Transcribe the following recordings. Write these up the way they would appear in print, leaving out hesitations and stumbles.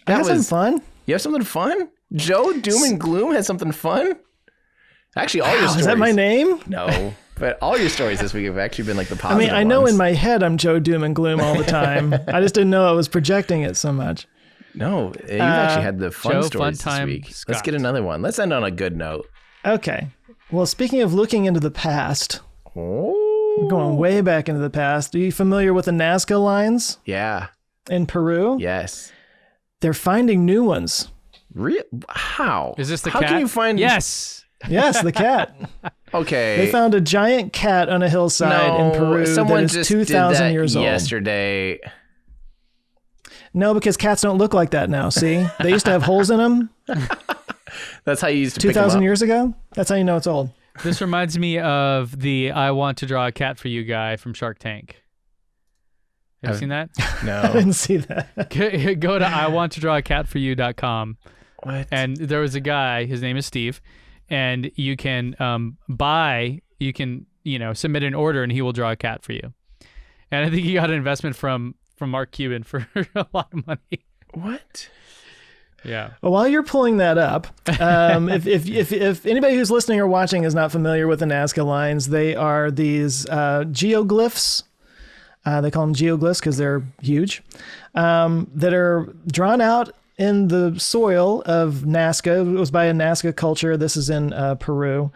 I have something fun. You have something fun? Joe Doom and Gloom has something fun? Actually, all your stories. Is that my name? No. But all your stories this week have actually been like the positive I know ones. in my head I'm Joe Doom and Gloom all the time. I just didn't know I was projecting it so much. No, you've actually had the fun stories this week. Scott. Let's get another one. Let's end on a good note. Okay. Well, speaking of looking into the past, we're going way back into the past. Are you familiar with the Nazca lines Yeah. in Peru? Yes. They're finding new ones. How? Is this the How cat? can you find... Yes. Yes, the cat. Okay. They found a giant cat on a hillside in Peru someone that is just 2,000 did that years old. yesterday. No, because cats don't look like that now, see? They used to have holes in them That's how you used to pick them 2,000 up. years ago. That's how you know it's old. This reminds me of the I Want to Draw a Cat for You guy from Shark Tank. Have you seen that? I No. didn't see that. Go to iwanttodrawacatforyou.com. What? And there was a guy, his name is Steve, and you can submit an order and he will draw a cat for you. And I think he got an investment from Mark Cuban for a lot of money. What? Yeah. Well, while you're pulling that up, if anybody who's listening or watching is not familiar with the Nazca lines, they are these geoglyphs. They call them geoglyphs because they're huge, that are drawn out in the soil of Nazca. It was by a Nazca culture. This is in Peru.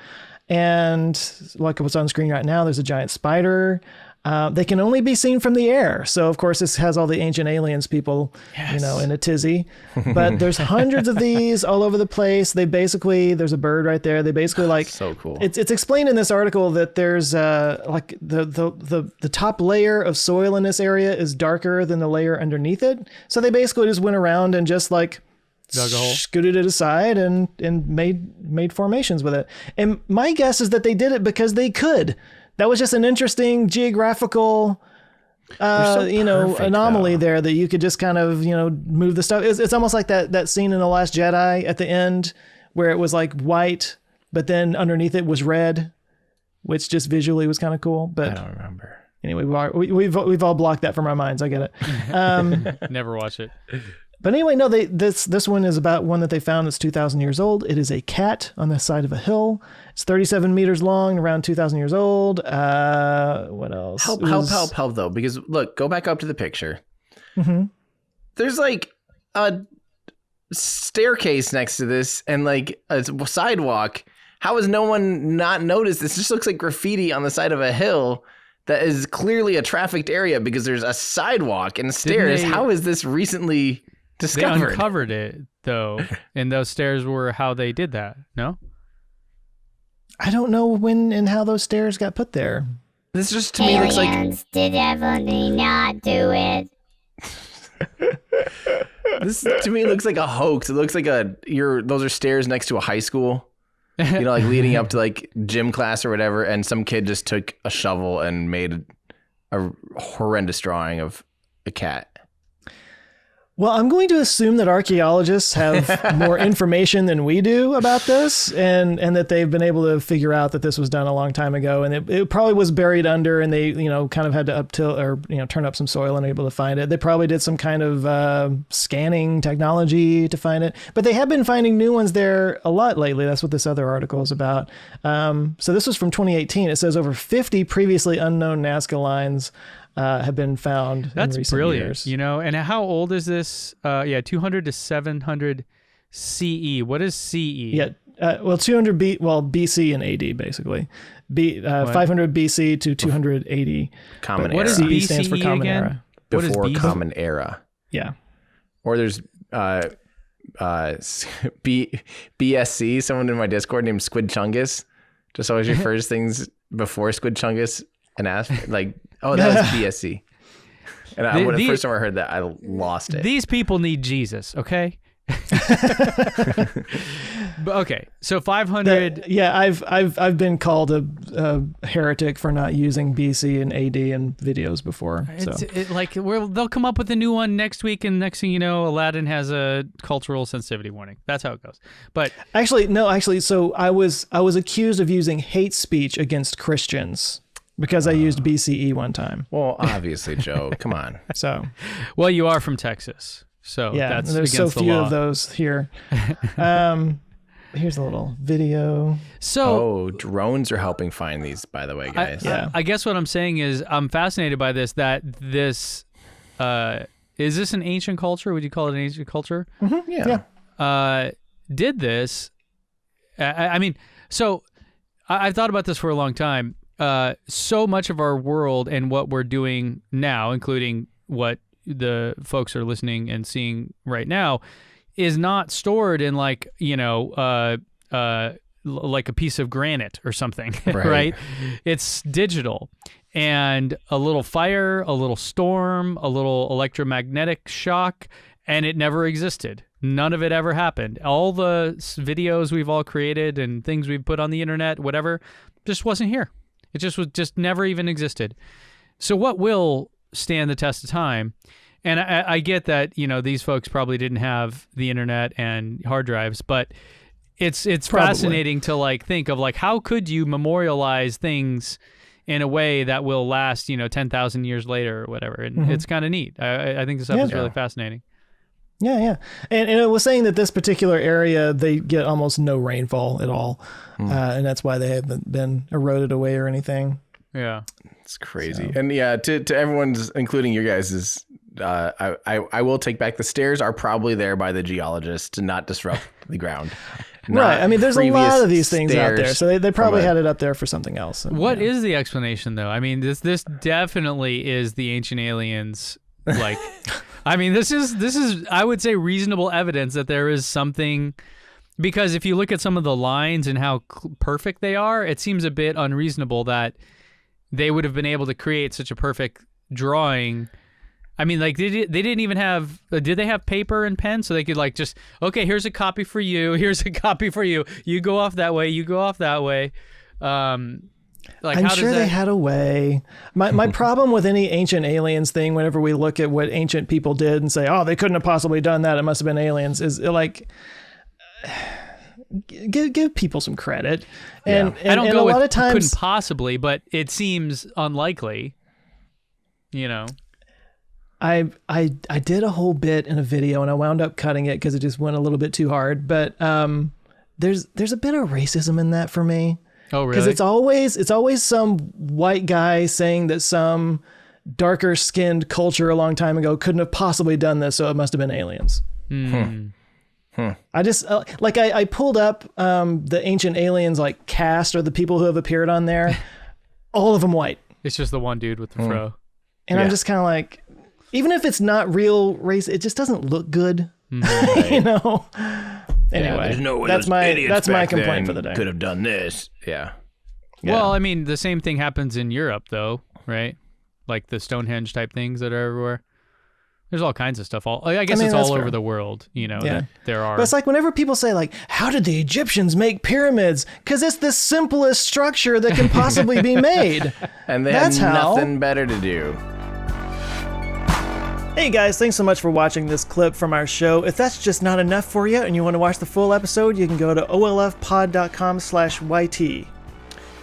And like what's on screen right now, there's a giant spider. They can only be seen from the air. So, of course, this has all the ancient aliens people, in a tizzy. But there's hundreds of these all over the place. There's a bird right there. They basically so cool. It's explained in this article that there's the top layer of soil in this area is darker than the layer underneath it. So they basically just went around and just dug a hole, scooted it aside and made formations with it. And my guess is that they did it because they could. That was just an interesting geographical, anomaly there that you could just kind of, move the stuff. It's almost like that scene in The Last Jedi at the end where it was like white, but then underneath it was red, which just visually was kind of cool. But I don't remember. Anyway, we've all blocked that from our minds. I get it. Never watch it. But anyway, no, this one is about one that they found that's 2,000 years old. It is a cat on the side of a hill. It's 37 meters long, around 2,000 years old. What else? Help, though. Because, look, go back up to the picture. Mm-hmm. There's, like, a staircase next to this and, like, a sidewalk. How has no one not noticed this? This just looks like graffiti on the side of a hill that is clearly a trafficked area because there's a sidewalk and stairs. How is this recently discovered? They uncovered it, though, and those stairs were how they did that, no? I don't know when and how those stairs got put there. This just, to me, looks like... Aliens did definitely not do it. This, to me, looks like a hoax. It looks like those are stairs next to a high school. Like leading up to like gym class or whatever, and some kid just took a shovel and made a horrendous drawing of a cat. Well, I'm going to assume that archaeologists have more information than we do about this, and that they've been able to figure out that this was done a long time ago, and it probably was buried under, and they kind of had to turn up some soil and able to find it. They probably did some kind of scanning technology to find it, but they have been finding new ones there a lot lately. That's what this other article is about. So this was from 2018. It says over 50 previously unknown Nazca lines have been found. That's in recent brilliant, years. And how old is this? 200 to 700 CE. What is CE? Yeah, 200 BC and AD basically. 500 BC to 280. Common what era. is CE BCE stands for Common again? Era. What is Before BC? Common Era. Yeah. Or there's BSC. Someone in my Discord named Squid Chungus just always refers things before Squid Chungus and asks like, "Oh, that was BSC." And when the first time I heard that, I lost it. These people need Jesus, okay? But okay, so 500. I've been called a heretic for not using BC and AD in videos before. They'll come up with a new one next week, and next thing you know, Aladdin has a cultural sensitivity warning. That's how it goes. But so I was accused of using hate speech against Christians because I used BCE one time. Well, obviously, Joe, come on. So, well, you are from Texas. So Yeah, that's there's against so the few law. of those here. Here's a little video. So Drones are helping find these, by the way, guys. I guess what I'm saying is I'm fascinated by this, that this, is this an ancient culture? Would you call it an ancient culture? Yeah. Did this, I mean, so I've thought about this for a long time. So much of our world and what we're doing now, including what the folks are listening and seeing right now, is not stored in like, like a piece of granite or something, right? It's digital. And a little fire, a little storm, a little electromagnetic shock, and it never existed. None of it ever happened. All the videos we've all created and things we've put on the internet, whatever, just wasn't here. It just never even existed. So what will stand the test of time? And I get that, these folks probably didn't have the internet and hard drives, but it's fascinating to like think of like, how could you memorialize things in a way that will last, 10,000 years later or whatever. And it's kind of neat. I think this stuff is really fascinating. Yeah. And it was saying that this particular area, they get almost no rainfall at all. And that's why they haven't been eroded away or anything. Yeah. It's crazy. So. And yeah, to everyone's, including your guys's, I will take back, the stairs are probably there by the geologists to not disrupt the ground. Right. I mean, there's a lot of these things out there, so they probably had it up there for something else. And, what is the explanation, though? I mean, this definitely is the ancient aliens. Like, I mean, this is I would say reasonable evidence that there is something, because if you look at some of the lines and how perfect they are, it seems a bit unreasonable that they would have been able to create such a perfect drawing. I mean, like, they didn't even have, did they have paper and pen so they could like just, okay, here's a copy for you, here's a copy for you, you go off that way, you go off that way. Like, I'm sure they had a way. My problem with any ancient aliens thing, whenever we look at what ancient people did and say, oh, they couldn't have possibly done that, it must have been aliens, is like, give people some credit. And I don't and go a with lot of times, couldn't possibly, but it seems unlikely, I did a whole bit in a video and I wound up cutting it because it just went a little bit too hard. But there's a bit of racism in that for me. Oh, really? Because it's always some white guy saying that some darker skinned culture a long time ago couldn't have possibly done this, so it must have been aliens. I just I pulled up the ancient aliens like cast, or the people who have appeared on there. All of them white. It's just the one dude with the fro. And I'm just kind of like, even if it's not real race, it just doesn't look good. Anyway, that's my complaint for the day. Could have done this. Yeah. Well, I mean, the same thing happens in Europe, though, right? Like the Stonehenge type things that are everywhere. There's all kinds of stuff. I guess it's all over the world, that there are. But it's like whenever people say, like, how did the Egyptians make pyramids? Because it's the simplest structure that can possibly be made. And they had nothing better to do. Hey guys, thanks so much for watching this clip from our show. If that's just not enough for you and you want to watch the full episode, you can go to olfpod.com/YT.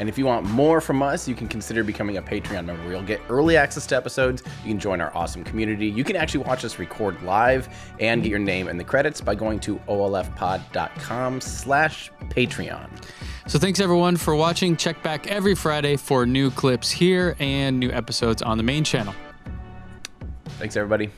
And if you want more from us, you can consider becoming a Patreon member. You'll get early access to episodes. You can join our awesome community. You can actually watch us record live and get your name in the credits by going to olfpod.com/Patreon. So thanks everyone for watching. Check back every Friday for new clips here and new episodes on the main channel. Thanks, everybody.